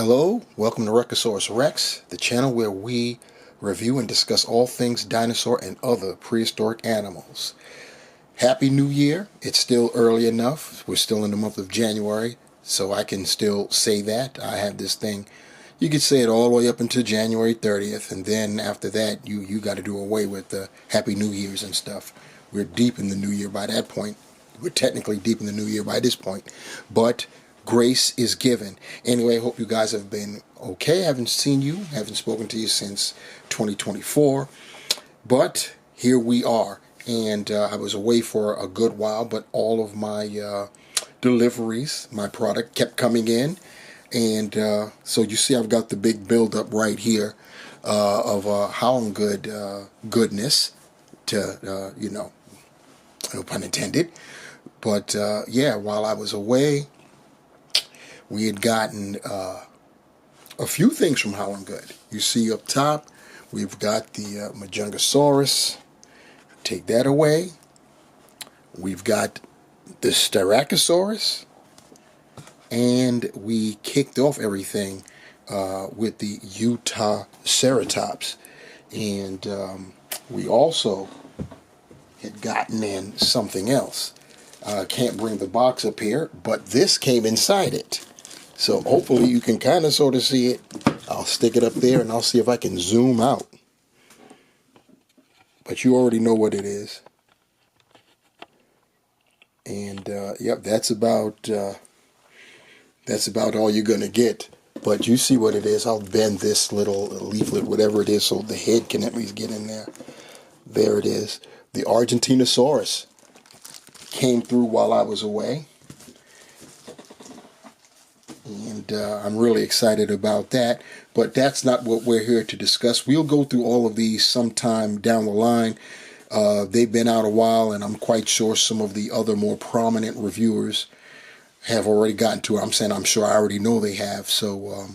Hello, welcome to Recasaurus Rex, the channel where we review and discuss all things dinosaur and other prehistoric animals. Happy New Year. It's still early enough. We're still in the month of January, so I can still say that. I have this thing. You could say it all the way up until January 30th, and then after that, you got to do away with the Happy New Year's and stuff. We're deep in the New Year by that point. We're technically deep in the New Year by this point, but grace is given. Anyway, I hope you guys have been okay. I haven't seen you, haven't spoken to you since 2024, but here we are. And I was away for a good while, but all of my deliveries, my product kept coming in. And so you see I've got the big buildup right here of Haolonggood goodness to, no pun intended. But yeah, while I was away, we had gotten a few things from Haolonggood. You see up top, we've got the Majungasaurus. Take that away. We've got the Styracosaurus. And we kicked off everything with the Utah Ceratops. And we also had gotten in something else. Can't bring the box up here, but this came inside it. So hopefully you can kind of sort of see it. I'll stick it up there and I'll see if I can zoom out. But you already know what it is. And yep, that's about all you're going to get. But you see what it is. I'll bend this little leaflet, whatever it is, so the head can at least get in there. There it is. The Argentinosaurus came through while I was away. And I'm really excited about that. But that's not what we're here to discuss. We'll go through all of these sometime down the line. They've been out a while, and I'm quite sure some of the other more prominent reviewers have already gotten to it. I'm sure I already know they have. So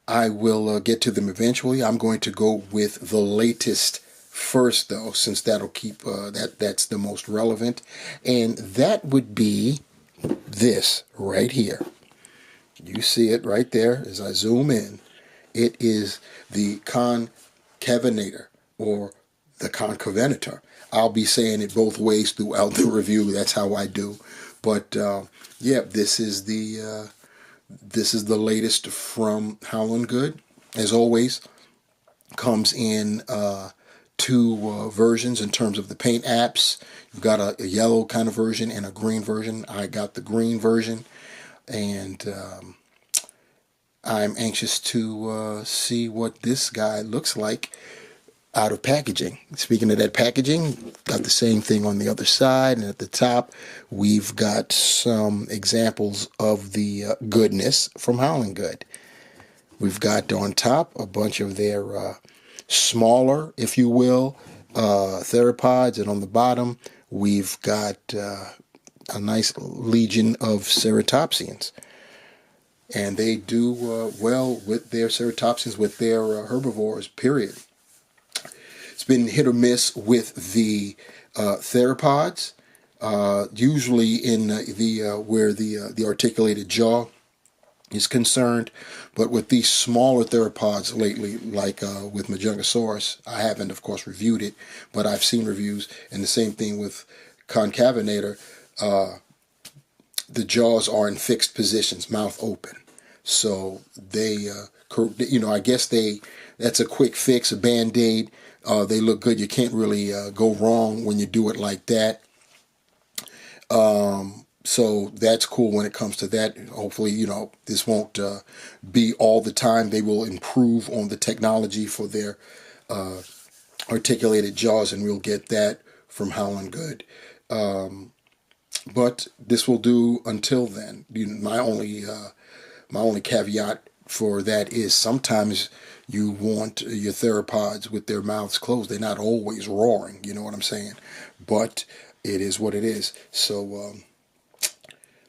I will get to them eventually. I'm going to go with the latest first, though, since that'll keep that's the most relevant, and that would be this right here. You see it right there as I zoom in. It is the Concavenator, or the Concavenator. I'll be saying it both ways throughout the review. That's how I do. But yeah, this is the latest from Haolonggood. As always, comes in two versions in terms of the paint apps. You've got a yellow kind of version and a green version. I got the green version, and I'm anxious to see what this guy looks like out of packaging. Speaking of that packaging, got the same thing on the other side, and at the top we've got some examples of the goodness from Haolonggood. We've got on top a bunch of their smaller, if you will, theropods, and on the bottom we've got a nice legion of ceratopsians. And they do well with their ceratopsians, with their herbivores, period. It's been hit or miss with the theropods, usually in the where the articulated jaw is concerned, but with these smaller theropods lately, like with Majungasaurus, I haven't, of course, reviewed it, but I've seen reviews, and the same thing with Concavenator. The jaws are in fixed positions, mouth open, so they, I guess that's a quick fix, a band-aid. They look good. You can't really go wrong when you do it like that. So that's cool when it comes to that. Hopefully, this won't be all the time. They will improve on the technology for their articulated jaws, and we'll get that from Haolonggood. But this will do until then. My only caveat for that is sometimes you want your theropods with their mouths closed. They're not always roaring, you know what I'm saying? But it is what it is. So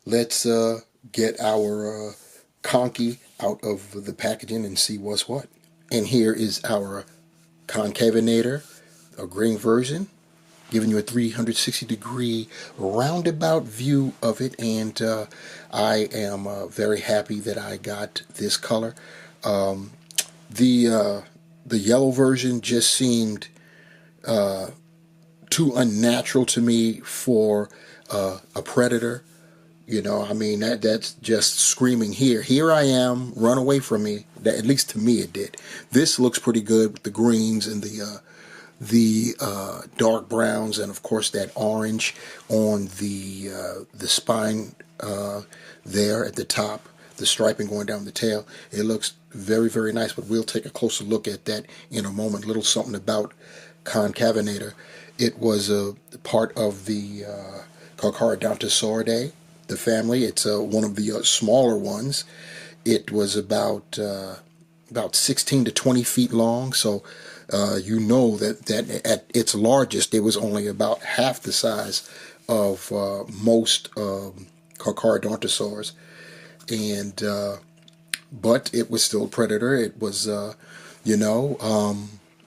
let's get our conky out of the packaging and see what's what. And here is our Concavenator, a green version. giving you a 360-degree roundabout view of it, and I am very happy that I got this color. The yellow version just seemed too unnatural to me for a predator. You know, I mean, that's just screaming, here I am, run away from me. That, at least to me, it did. This looks pretty good with the greens and the dark browns, and of course that orange on the spine there at the top, the striping going down the tail. It looks very, very nice, but we'll take a closer look at that in a moment. A little something about Concavenator. It was a part of the Carcharodontosauridae, the family. It's one of the smaller ones. It was about 16 to 20 feet long, so you know that at its largest it was only about half the size of most Carcharodontosaurs, and but it was still a predator. It was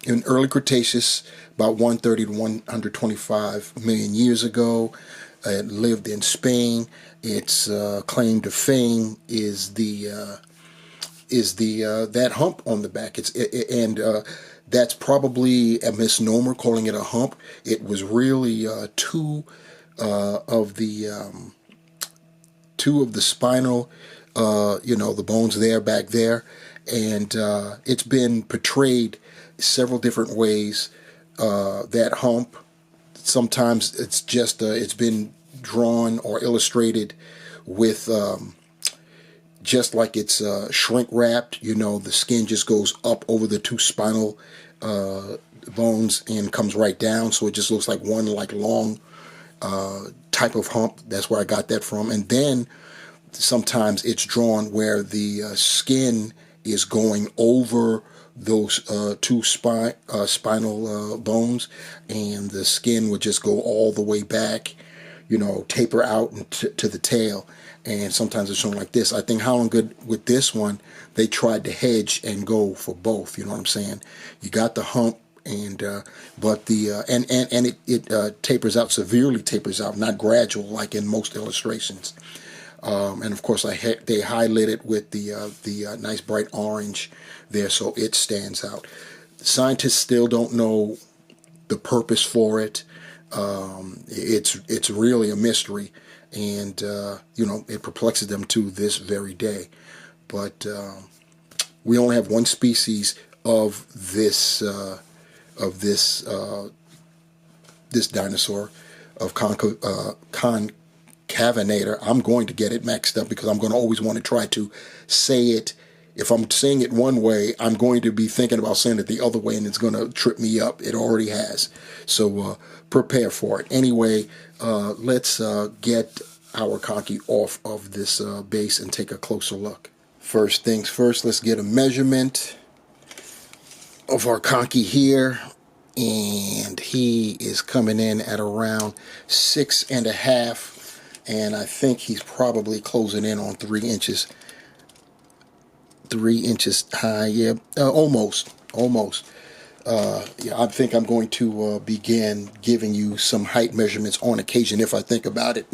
in early Cretaceous, about 130 to 125 million years ago. It lived in Spain. Its claim to fame is that hump on the back. That's probably a misnomer calling it a hump. It was really two of the spinal, the bones there, back there, and it's been portrayed several different ways. That hump, sometimes it's just it's been drawn or illustrated with just like it's shrink wrapped. The skin just goes up over the two spinal bones and comes right down, so it just looks like one long type of hump. That's where I got that from. And then sometimes it's drawn where the skin is going over those two spinal bones, and the skin would just go all the way back, taper out to the tail. And sometimes it's shown like this. I think Haolonggood, with this one, they tried to hedge and go for both. You know what I'm saying? You got the hump, and but the and it tapers out, severely tapers out, not gradual like in most illustrations. And of course, they highlight it with the nice bright orange there, so it stands out. Scientists still don't know the purpose for it. It's really a mystery, and it perplexes them to this very day. But we only have one species of this dinosaur, of Concavenator. I'm going to get it mixed up because I'm going to always want to try to say it. If I'm saying it one way, I'm going to be thinking about saying it the other way, and it's going to trip me up. It already has. So prepare for it. Anyway, let's get our conky off of this base and take a closer look. First things first, let's get a measurement of our conky here. And he is coming in at around 6.5. And I think he's probably closing in on 3 inches. 3 inches high, yeah, almost. Yeah, I think I'm going to begin giving you some height measurements on occasion if I think about it.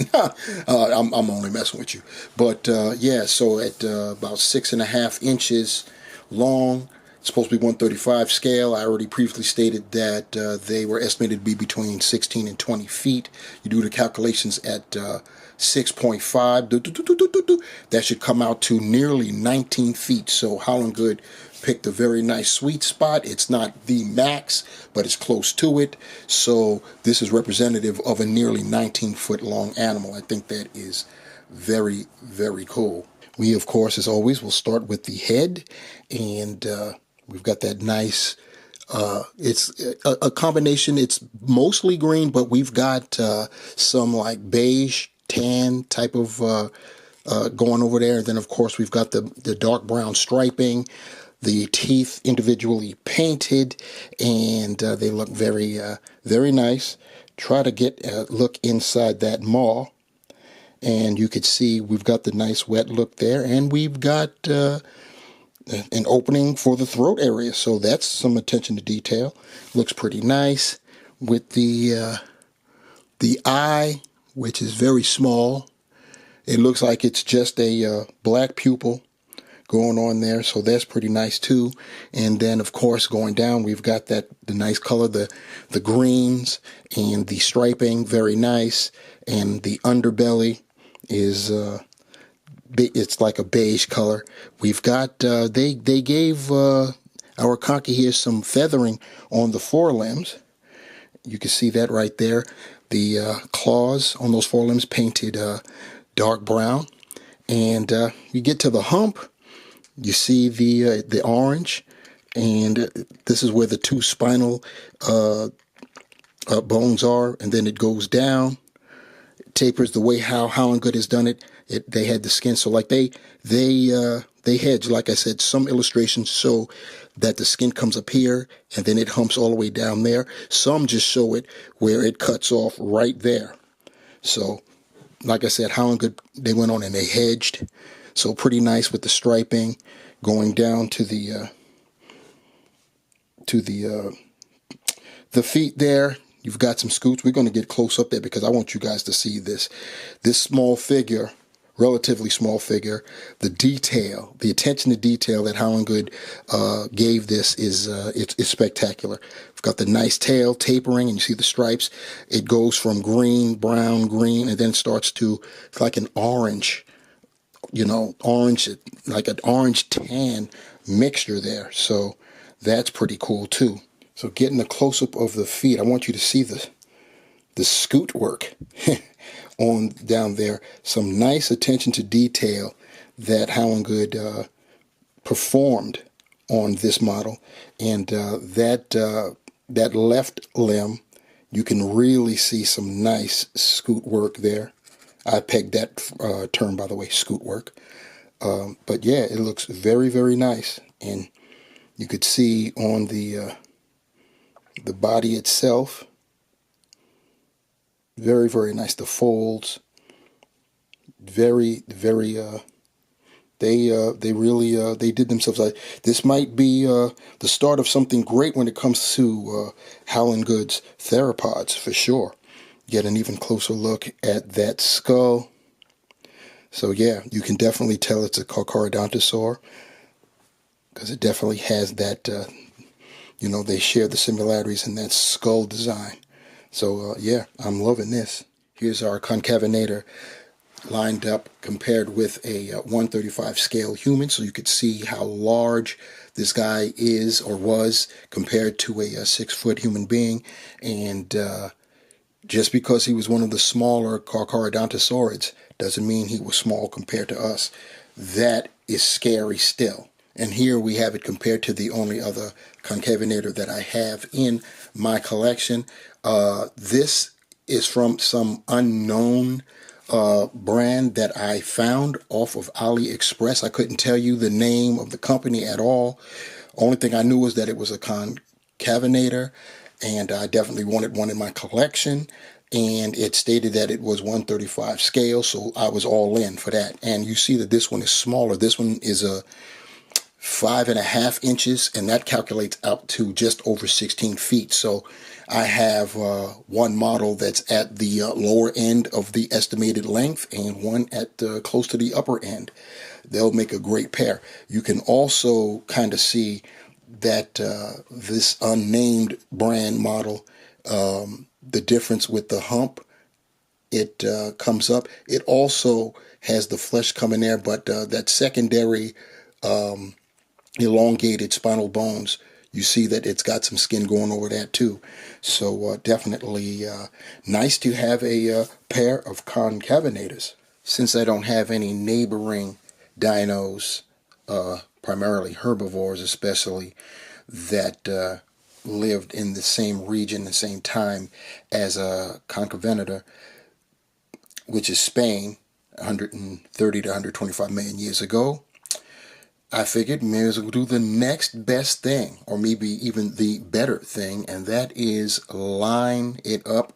I'm only messing with you, but yeah. So at about 6.5 inches long, it's supposed to be 135 scale. I already previously stated that they were estimated to be between 16 and 20 feet. You do the calculations at 6.5. That should come out to nearly 19 feet. So Haolonggood picked a very nice sweet spot. It's not the max, but it's close to it. So this is representative of a nearly 19-foot long animal. I think that is very, very cool. We, of course, as always, will start with the head, and we've got that nice, it's a combination. It's mostly green, but we've got some like beige, tan type of going over there. And then, of course, we've got the dark brown striping, the teeth individually painted, and they look very, very nice. Try to get a look inside that maw, and you could see we've got the nice wet look there, and we've got an opening for the throat area, so that's some attention to detail. Looks pretty nice with the The eye, which is very small, it looks like it's just a black pupil going on there, so that's pretty nice too. And then of course going down, we've got the nice color, the greens and the striping, very nice. And the underbelly is it's like a beige color. We've got they gave our conky here some feathering on the forelimbs. You can see that right there. The claws on those forelimbs painted dark brown. And you get to the hump, you see the orange, and this is where the two spinal bones are, and then it goes down, tapers the way how Haolonggood has done it. They had the skin, so like they hedge, like I said, some illustrations show that the skin comes up here and then it humps all the way down there. Some just show it where it cuts off right there. So like I said, Haolonggood, they went on and they hedged. So pretty nice with the striping going down to the feet there. You've got some scoots. We're going to get close up there because I want you guys to see this small figure, relatively small figure. The detail, the attention to detail that Haolonggood gave this is it's spectacular. We've got the nice tail tapering, and you see the stripes. It goes from green, brown, green, and then it starts to, it's like an orange, orange, like an orange tan mixture there. So that's pretty cool too. So getting a close-up of the feet, I want you to see the scoot work on down there. Some nice attention to detail that Haolonggood performed on this model. And that left limb, you can really see some nice scoot work there. I pegged that term, by the way, scoot work. But yeah, it looks very, very nice. And you could see on the body itself, very, very nice. The folds, very, very, they really they did themselves. This might be the start of something great when it comes to Haolonggood's theropods, for sure. Get an even closer look at that skull. So yeah, you can definitely tell it's a Carcharodontosaur because it definitely has that, they share the similarities in that skull design. So yeah, I'm loving this. Here's our Concavenator lined up compared with a 135 scale human, so you could see how large this guy is or was compared to a 6-foot human being. And just because he was one of the smaller Carcharodontosaurids doesn't mean he was small compared to us. That is scary still. And here we have it compared to the only other Concavenator that I have in my collection. This is from some unknown brand that I found off of AliExpress. I couldn't tell you the name of the company at all. Only thing I knew was that it was a Concavenator, and I definitely wanted one in my collection. And it stated that it was 135 scale, so I was all in for that. And you see that this one is smaller. This one is a 5.5 inches, and that calculates out to just over 16 feet. So I have one model that's at the lower end of the estimated length and one at close to the upper end. They'll make a great pair. You can also kind of see that this unnamed brand model, the difference with the hump, it comes up. It also has the flesh coming there, but that secondary elongated spinal bones, you see that it's got some skin going over that too. So definitely nice to have a pair of Concavenators. Since I don't have any neighboring dinos, primarily herbivores especially, that lived in the same region, the same time as a Concavenator, which is Spain, 130 to 125 million years ago, I figured may as well do the next best thing, or maybe even the better thing, and that is line it up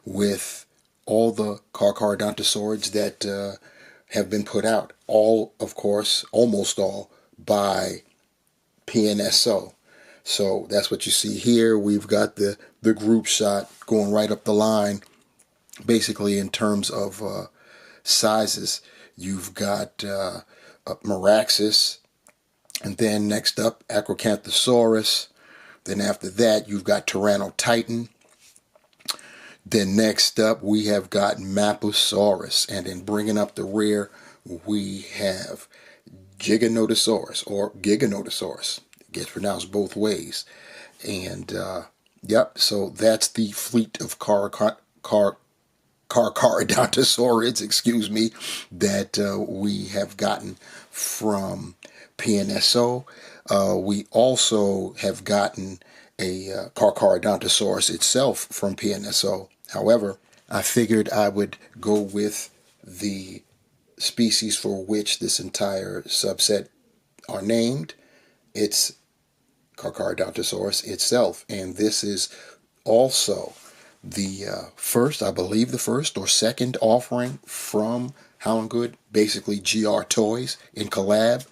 with all the Carcharodontosaurids that have been put out. All, of course, almost all, by PNSO. So that's what you see here. We've got the group shot going right up the line basically in terms of sizes, you've got Meraxis, and then next up Acrocanthosaurus. Then after that, you've got Tyrannotitan. Then next up, we have got Mapusaurus. And then bringing up the rear, we have Giganotosaurus or Giganotosaurus. It gets pronounced both ways. And, yep, so that's the fleet of Carcharodontosaurids, excuse me, that we have gotten from PNSO. We also have gotten a Carcharodontosaurus itself from PNSO. However, I figured I would go with the species for which this entire subset are named. It's Carcharodontosaurus itself, and this is also the first, I believe the first or second offering from Haolonggood, basically GR Toys in collab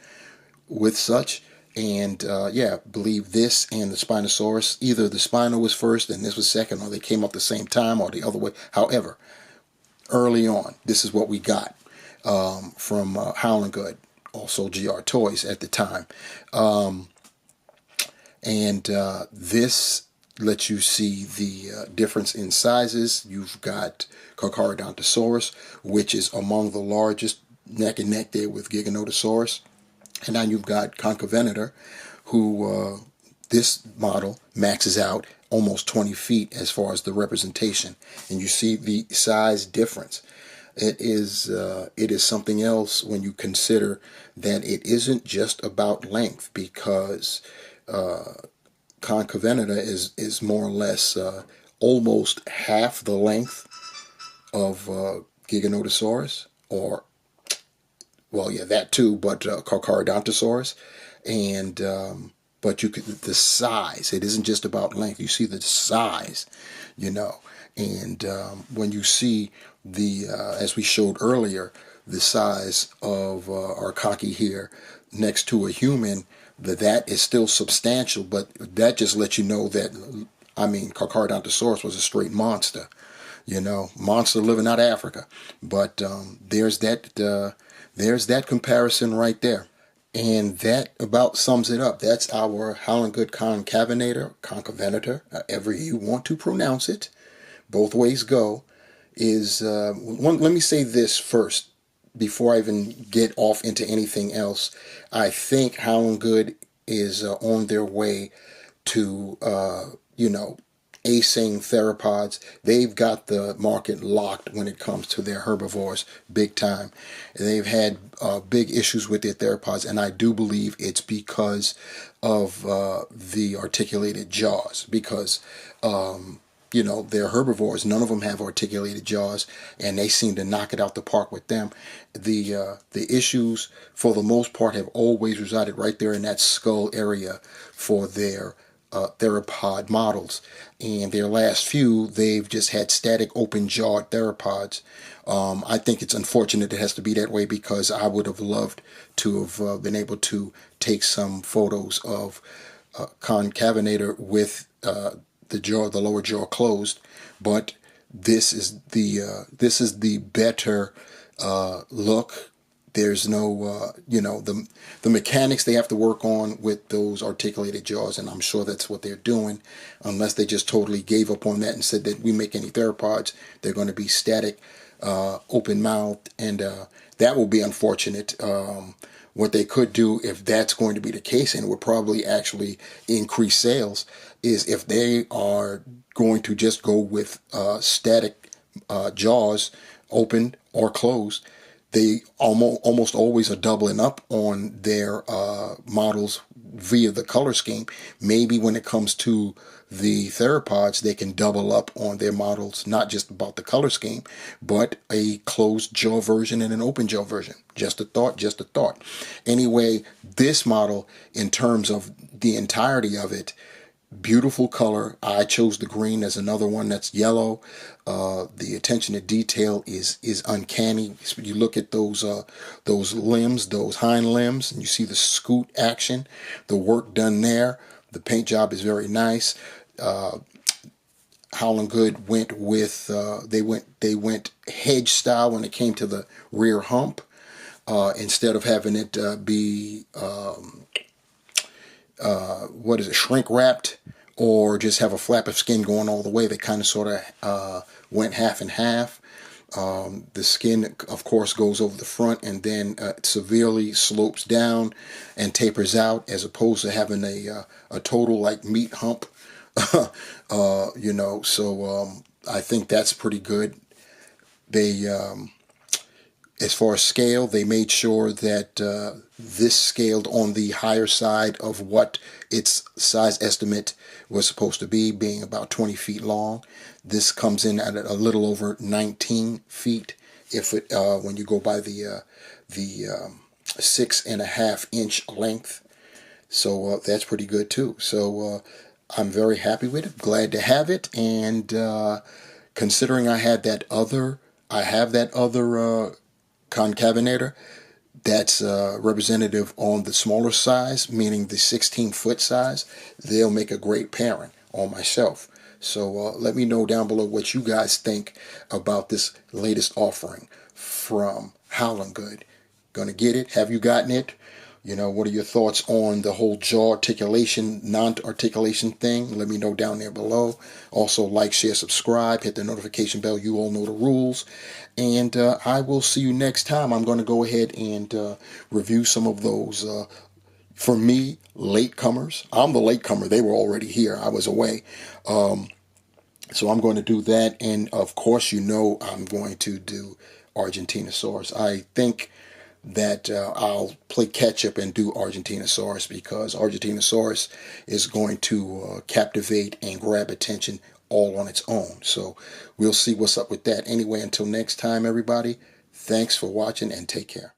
with such. And yeah, believe this and the Spinosaurus, either the Spino was first and this was second, or they came up the same time, or the other way. However, early on, this is what we got from Haolonggood, also GR Toys at the time. And this lets you see the difference in sizes. You've got Carcharodontosaurus, which is among the largest, neck and neck there with Giganotosaurus. And now you've got Concavenator, who this model maxes out almost 20 feet as far as the representation. And you see the size difference. It is something else when you consider that it isn't just about length, because Concavenator is more or less almost half the length of Giganotosaurus, or, well, yeah, that too, but Carcharodontosaurus. And but you could, the size, it isn't just about length. You see the size, you know. And when you see the, as we showed earlier, the size of our cocky here next to a human, that is still substantial, but that just lets you know that, I mean, Carcharodontosaurus was a straight monster, you know, monster living out of Africa. But there's that comparison right there. And that about sums it up. That's our Haolonggood Concavenator, however you want to pronounce it. Both ways go. Is one. Let me say this first before I even get off into anything else. I think Haolonggood is on their way to, you know, acing theropods. They've got the market locked when it comes to their herbivores, big time. They've had big issues with their theropods, and I do believe it's because of the articulated jaws, because you know, they're herbivores. None of them have articulated jaws, and they seem to knock it out the park with them. The issues, for the most part, have always resided right there in that skull area for their theropod models. And their last few, they've just had static open-jawed theropods. I think it's unfortunate it has to be that way, because I would have loved to have been able to take some photos of Concavenator with the lower jaw closed. But this is the better look. There's no, you know, the mechanics they have to work on with those articulated jaws, and I'm sure that's what they're doing, unless they just totally gave up on that and said that we make any theropods, they're going to be static, open mouthed, and that will be unfortunate. What they could do, if that's going to be the case, and it would probably actually increase sales, is if they are going to just go with static jaws, open or closed. They almost always are doubling up on their models via the color scheme. Maybe when it comes to the theropods, they can double up on their models, not just about the color scheme, but a closed jaw version and an open jaw version. Just a thought, just a thought. Anyway, this model, in terms of the entirety of it, beautiful color. I chose the green. As another one that's yellow. The attention to detail is uncanny. You look at those limbs, those hind limbs, and you see the scoot action, the work done there. The paint job is very nice. Haolonggood went with they went hedge style when it came to the rear hump. Instead of having it be shrink wrapped, or just have a flap of skin going all the way, they kind of sort of went half and half. The skin, of course, goes over the front and then severely slopes down and tapers out, as opposed to having a total like meat hump. So I think that's pretty good. They as far as scale, they made sure that this scaled on the higher side of what its size estimate was supposed to be, being about 20 feet long. This comes in at a little over 19 feet if it when you go by the 6.5-inch length. So that's pretty good too. So I'm very happy with it. Glad to have it, and considering I have that other Concavenator that's representative on the smaller size, meaning the 16-foot size, they'll make a great pairing on my shelf. So let me know down below what you guys think about this latest offering from Haolonggood. Gonna get it? Have you gotten it? What are your thoughts on the whole jaw articulation, non-articulation thing? Let me know down there below. Also, like, share, subscribe, hit the notification bell. You all know the rules. And I will see you next time. I'm going to go ahead and review some of those, for me, latecomers. I'm the latecomer. They were already here. I was away. So I'm going to do that. And, of course, I'm going to do Argentinosaurus. I think that I'll play catch up and do Argentinosaurus, because Argentinosaurus is going to captivate and grab attention all on its own. So we'll see what's up with that. Anyway, until next time, everybody, thanks for watching and take care.